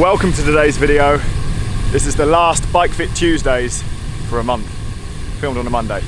Welcome to today's video. This is the last Bike Fit Tuesdays for a month. Filmed on a Monday,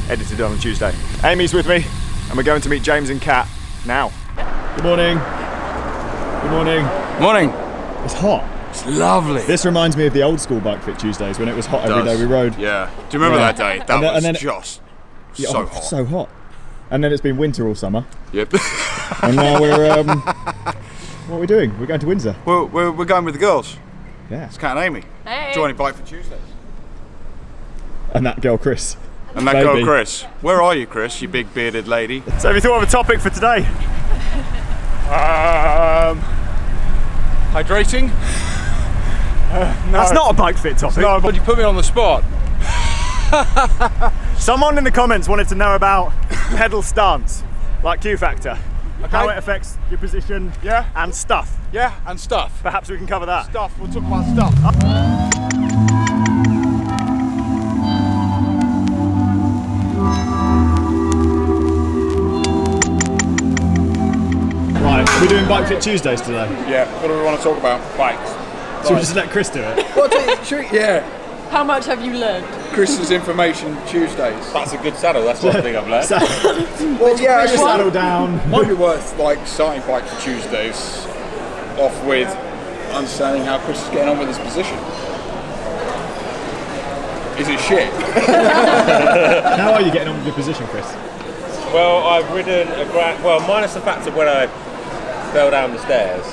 edited on a Tuesday. Amy's with me, and we're going to meet James and Kat now. Good morning. Good morning. Morning. It's hot. It's lovely. This reminds me of the old school Bike Fit Tuesdays when it was hot every day we rode. Yeah. Do you remember that day? That was just so hot. So hot. And then it's been winter all summer. Yep. And now we're, what are we doing? We're going to Windsor. We're going with the girls. Yeah. It's Kat and Amy. Hey. Joining Bike Fit Tuesdays. And that girl, Chris. And that girl, Chris. Where are you, Chris, you big bearded lady? So have you thought of a topic for today? Hydrating? No. That's not a Bike Fit topic. No, but you put me on the spot. Someone in the comments wanted to know about pedal stance, like Q factor. Okay. How it affects your position, Yeah. and stuff. Yeah, and stuff. Perhaps we can cover that. Stuff, we'll talk about stuff. Right, we're doing Bike Fit Tuesdays today. Yeah, what do we want to talk about? Bikes. Should we just let Chris do it? Yeah, How much have you learned? Chris's Information Tuesdays. That's a good saddle, that's one thing I've learned. Well, yeah, I Just saddle down. might be worth like starting Bike for Tuesdays off with understanding how Chris is getting on with his position. Is it shit? How are you getting on with your position, Chris? Well, I've ridden a well, minus the fact of when I fell down the stairs.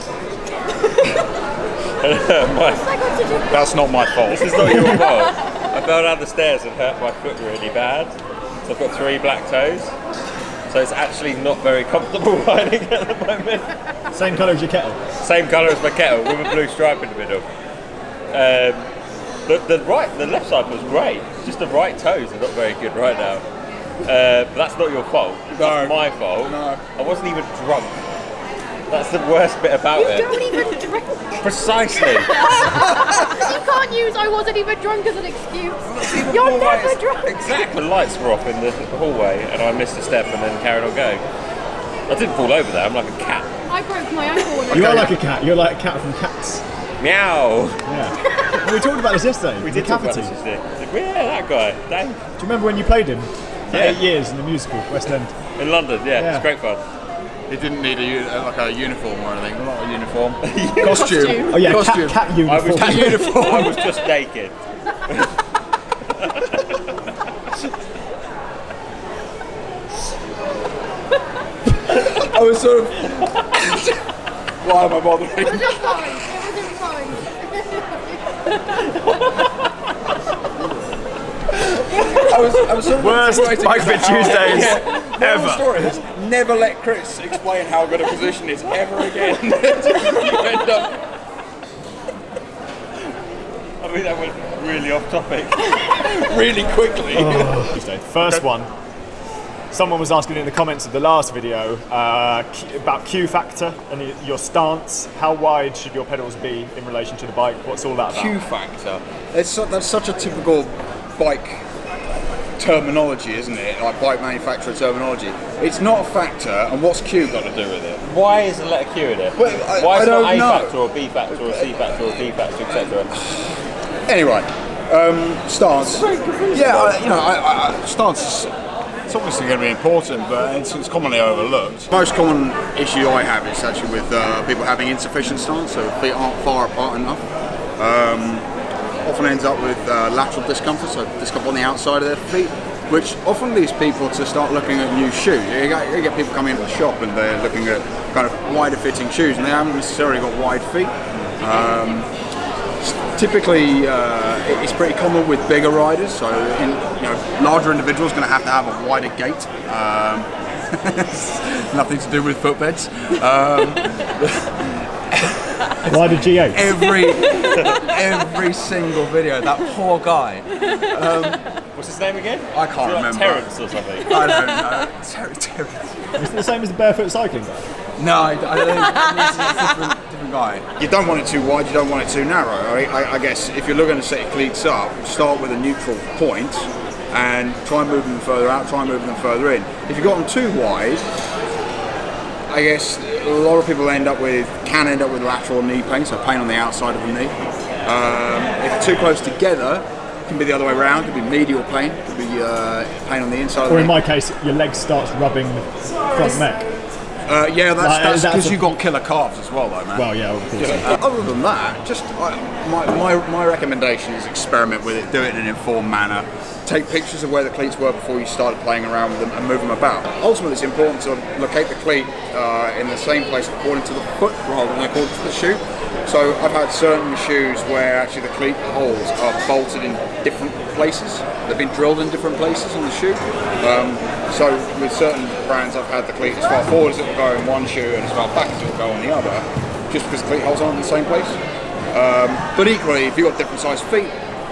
That's not my fault. This is not your fault. I fell down the stairs and hurt my foot really bad. So I've got 3 black toes. So it's actually not very comfortable riding at the moment. Same colour as your kettle. Same colour as my kettle with a blue stripe in the middle. The left side was great. It's just the right toes are not very good right now. But that's not your fault. That's my fault. No. I wasn't even drunk. That's the worst bit about it. You don't even drink. Precisely. You can't use "I wasn't even drunk" as an excuse. You're never drunk. Exactly. The lights were off in the hallway and I missed a step and then carried on going. I didn't fall over there, I'm like a cat. I broke my ankle. You are like a cat. You're like a cat from Cats. Meow. Yeah. We talked about this yesterday. We did talk about this yesterday. Yeah, that guy, Dave. Do you remember when you played him for 8 years in the musical, West End? In London, yeah. Yeah. It's great fun. He didn't need a uniform or anything. Not a uniform. Costume. Oh yeah, Costume. cat I uniform. was cat uniform. I was just naked. I was sort of. Why am I bothering? It was just fine. It was fine. I was sort of Worst insinuating Bike Fit about how- Tuesdays Moral ever. story is never let Chris explain how good a position is ever again. You end up. I mean, that went really off topic. Really quickly. Tuesday. First one. Someone was asking in the comments of the last video about Q factor and your stance. How wide should your pedals be in relation to the bike? What's all that about? Q factor. That's such a typical bike terminology, isn't it? Like bike manufacturer terminology. It's not a factor, and what's Q got to do with it? Why is the letter Q in it? Well, Why is I it not don't A know. factor or B factor or C factor or D factor, etc.? Anyway, stance. Yeah, stance. It's obviously going to be important, but it's commonly overlooked. Most common issue I have is actually with people having insufficient stance, so feet aren't far apart enough. Often ends up with lateral discomfort, so discomfort on the outside of their feet, which often leads people to start looking at new shoes. You get people coming into the shop and they're looking at kind of wider fitting shoes, and they haven't necessarily got wide feet. Typically, it's pretty common with bigger riders. So, larger individuals going to have a wider gait. Nothing to do with footbeds. Wider G8. Every single video, that poor guy. What's his name again? I can't remember. Terrence or something. I don't know. Terrence. Is it the same as the barefoot cycling guy? No, I don't think this is a different guy. You don't want it too wide, you don't want it too narrow. I guess if you're looking to set your cleats up, start with a neutral point and try and move them further out, try and move them further in. If you've got them too wide, I guess a lot of people can end up with lateral knee pain, so pain on the outside of the knee. If it's too close together, it can be the other way around. It could be medial pain, it could be pain on the inside of the knee. Or in my case, your leg starts rubbing the front neck. Yeah, that's because you've got killer calves as well, though, man. Well, yeah, of course. Other than that, just my recommendation is experiment with it, do it in an informed manner. Take pictures of where the cleats were before you started playing around with them and move them about. Ultimately, it's important to locate the cleat in the same place according to the foot rather than according to the shoe. So I've had certain shoes where actually the cleat holes are bolted in different places. They've been drilled in different places on the shoe. So with certain brands, I've had the cleat as far forward as it will go in one shoe and as far back as it will go on the other, just because the cleat holes aren't in the same place. But equally, if you've got different sized feet,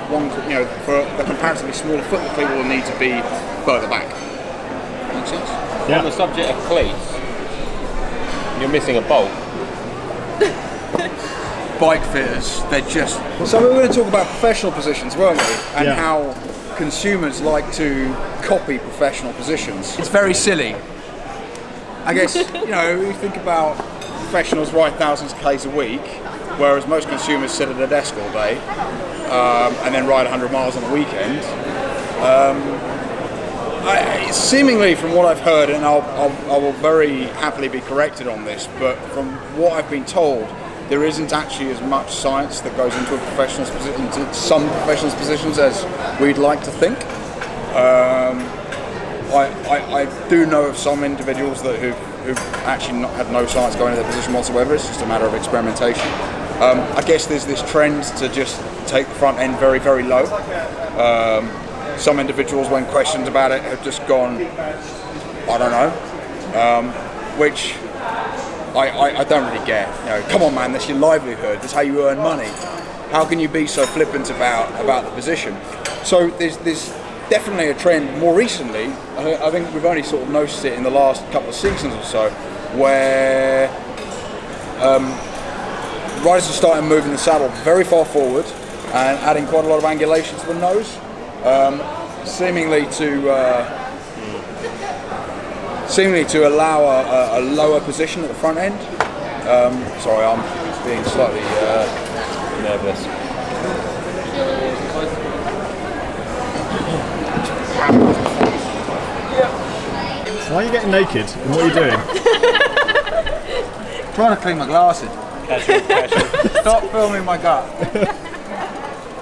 for the comparatively smaller foot, the cleat will need to be further back. Makes sense? On the subject of cleats, you're missing a bolt. Bike fitters, they're just... So we were going to talk about professional positions, weren't we? And how consumers like to copy professional positions. It's very silly. I guess, you think about professionals ride thousands of Ks a week, whereas most consumers sit at a desk all day and then ride 100 miles on the weekend. Seemingly from what I've heard, and I will very happily be corrected on this, but from what I've been told, there isn't actually as much science that goes into into some professionals' positions as we'd like to think. I do know of some individuals who've actually had no science going into their position whatsoever. It's just a matter of experimentation. I guess there's this trend to just take the front end very, very low. Some individuals, when questioned about it, have just gone, I don't know, which I don't really get. Come on, man, that's your livelihood. That's how you earn money. How can you be so flippant about the position? So there's definitely a trend more recently. I think we've only sort of noticed it in the last couple of seasons or so, where riders are starting moving the saddle very far forward and adding quite a lot of angulation to the nose, seemingly to allow a lower position at the front end. Sorry, I'm being slightly Nervous. Why are you getting naked? And what are you doing? trying to clean my glasses. Casual. Stop filming my gut.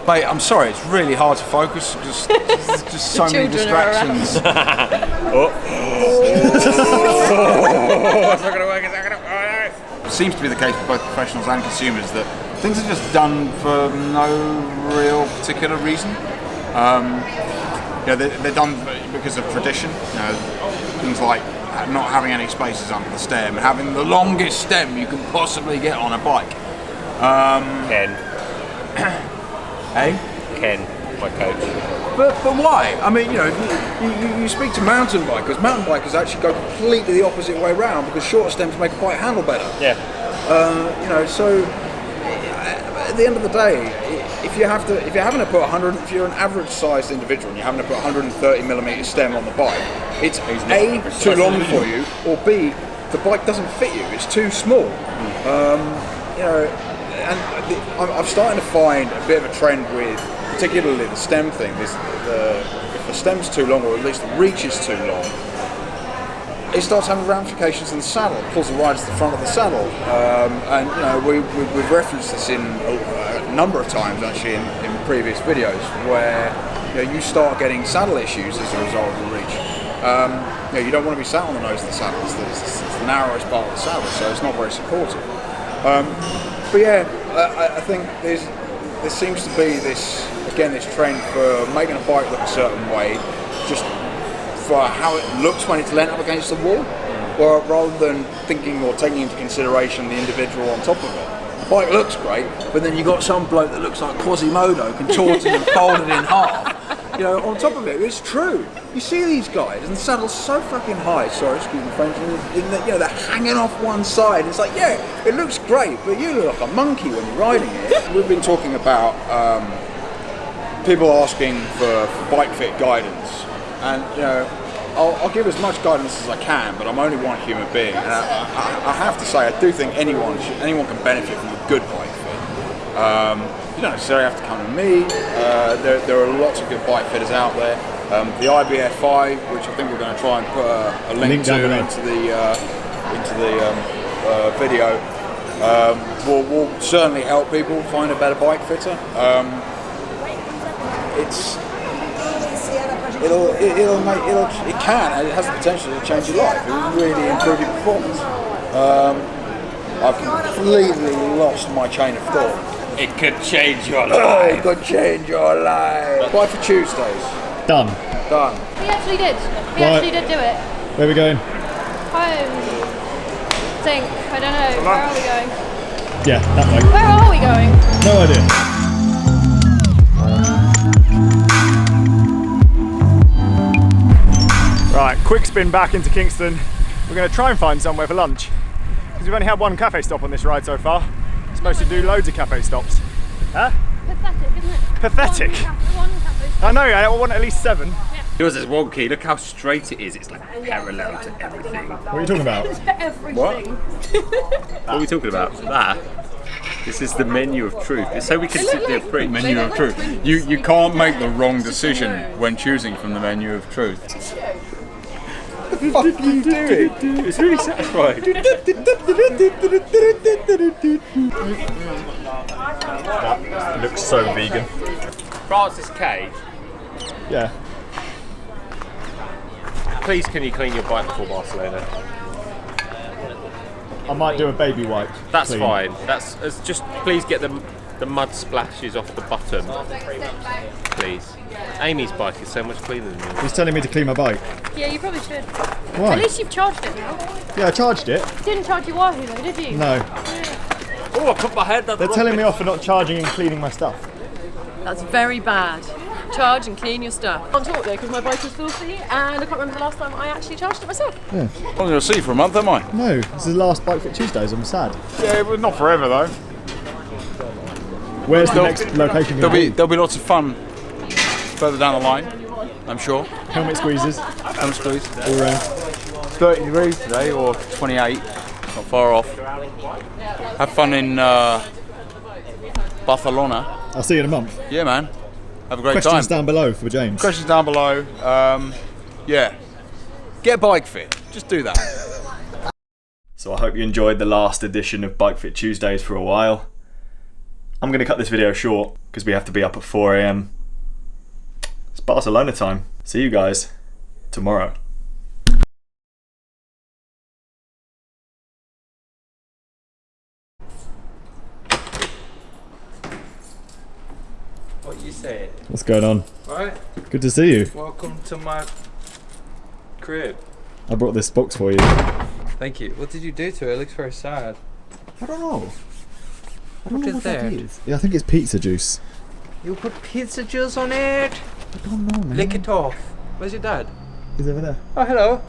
Mate, I'm sorry, it's really hard to focus. Just so many distractions. It's not going to work. It's not going to work. It seems to be the case for both professionals and consumers that things are just done for no real particular reason. They're done because of tradition. Things like not having any spaces under the stem, having the longest stem you can possibly get on a bike. Ken. Hey? Ken, my coach. But why? I mean, you speak to mountain bikers actually go completely the opposite way around because shorter stems make a bike handle better. Yeah. So at the end of the day, if you're an average-sized individual and you're having to put a 130mm stem on the bike, it's A, too long for you, or B, the bike doesn't fit you. It's too small. I'm starting to find a bit of a trend with, particularly the stem thing. If the stem's too long, or at least the reach is too long, it starts having ramifications in the saddle. It pulls the rider to the front of the saddle, we've referenced this in a number of times actually in previous videos, where you start getting saddle issues as a result of the reach. You don't want to be sat on the nose of the saddle. It's the narrowest part of the saddle, so it's not very supportive. But yeah, I think there seems to be this trend for making a bike look a certain way, just for how it looks when it's leant up against the wall, or rather than thinking or taking into consideration the individual on top of it. The bike looks great, but then you got some bloke that looks like Quasimodo, contorted and folded in half. On top of it, it's true. You see these guys, and the saddle's so fucking high. Sorry, excuse me, French. They're hanging off one side. It's like, yeah, it looks great, but you look like a monkey when you're riding it. We've been talking about people asking for bike fit guidance, and I'll give as much guidance as I can, but I'm only one human being, and I have to say I do think anyone can benefit from a good bike fit. You don't necessarily have to come to me. There are lots of good bike fitters out there. The IBF5, which I think we're going to try and put a link to into the video, will certainly help people find a better bike fitter. It has the potential to change your life. It will really improve your performance. I've completely lost my chain of thought. It could change your life. It could change your life. Bye for Tuesdays. Done. Done. We actually did. We actually did do it. Where are we going? Home. Think. I don't know. Where are we going? Yeah, that way. Where are we going? No idea. Right, quick spin back into Kingston. We're going to try and find somewhere for lunch. Because we've only had one cafe stop on this ride so far. We're supposed to do loads of cafe stops. Huh? Pathetic, isn't it? Pathetic? One cafe stop. I know, I want at least 7. Yours is wonky. Look how straight it is. It's like parallel to everything. What are you talking about? Everything. What are we talking about? That. This is the menu of truth. It's so we can sit there free. Menu of truth. You can't make the wrong decision when choosing from the menu of truth. What the fuck are you doing? It's really satisfying. That looks so vegan. Francis K. Yeah. Please, can you clean your bike before Barcelona? I might do a baby wipe. That's clean. fine. It's just please get the mud splashes off the bottom. Please. Amy's bike is so much cleaner than yours. He's telling me to clean my bike. Yeah, you probably should. Why? At least you've charged it now. Yeah, I charged it. You didn't charge your Wahoo though, did you? No. Oh, I put my head down. They're telling me off for not charging and cleaning my stuff. That's very bad. Charge and clean your stuff. I can't talk though because my bike is filthy and I can't remember the last time I actually charged it myself. I'm going to see you for a month, am I? No, this is the last Bike Fit Tuesdays. I'm sad. Yeah, but not forever though. Where's the next location going to be? There'll be lots of fun further down the line, I'm sure. Helmet squeezes. Helmet squeeze. All around. 30 degrees today, or 28. Not far off. Have fun in Barcelona. I'll see you in a month. Yeah, man. Have a great Questions time. down below for James. Questions down below. Yeah. Get a bike fit. Just do that. So I hope you enjoyed the last edition of Bike Fit Tuesdays for a while. I'm going to cut this video short because we have to be up at 4 AM. It's Barcelona time. See you guys tomorrow. What you saying? What's going on? Right, Good to see you. welcome to my crib. I brought this box for you. Thank you. What did you do to it? It looks very sad. I don't know. I What is that? Yeah, I think it's pizza juice. You put pizza juice on it? I don't know, man. Lick it off. Where's your dad? He's over there. Oh, hello.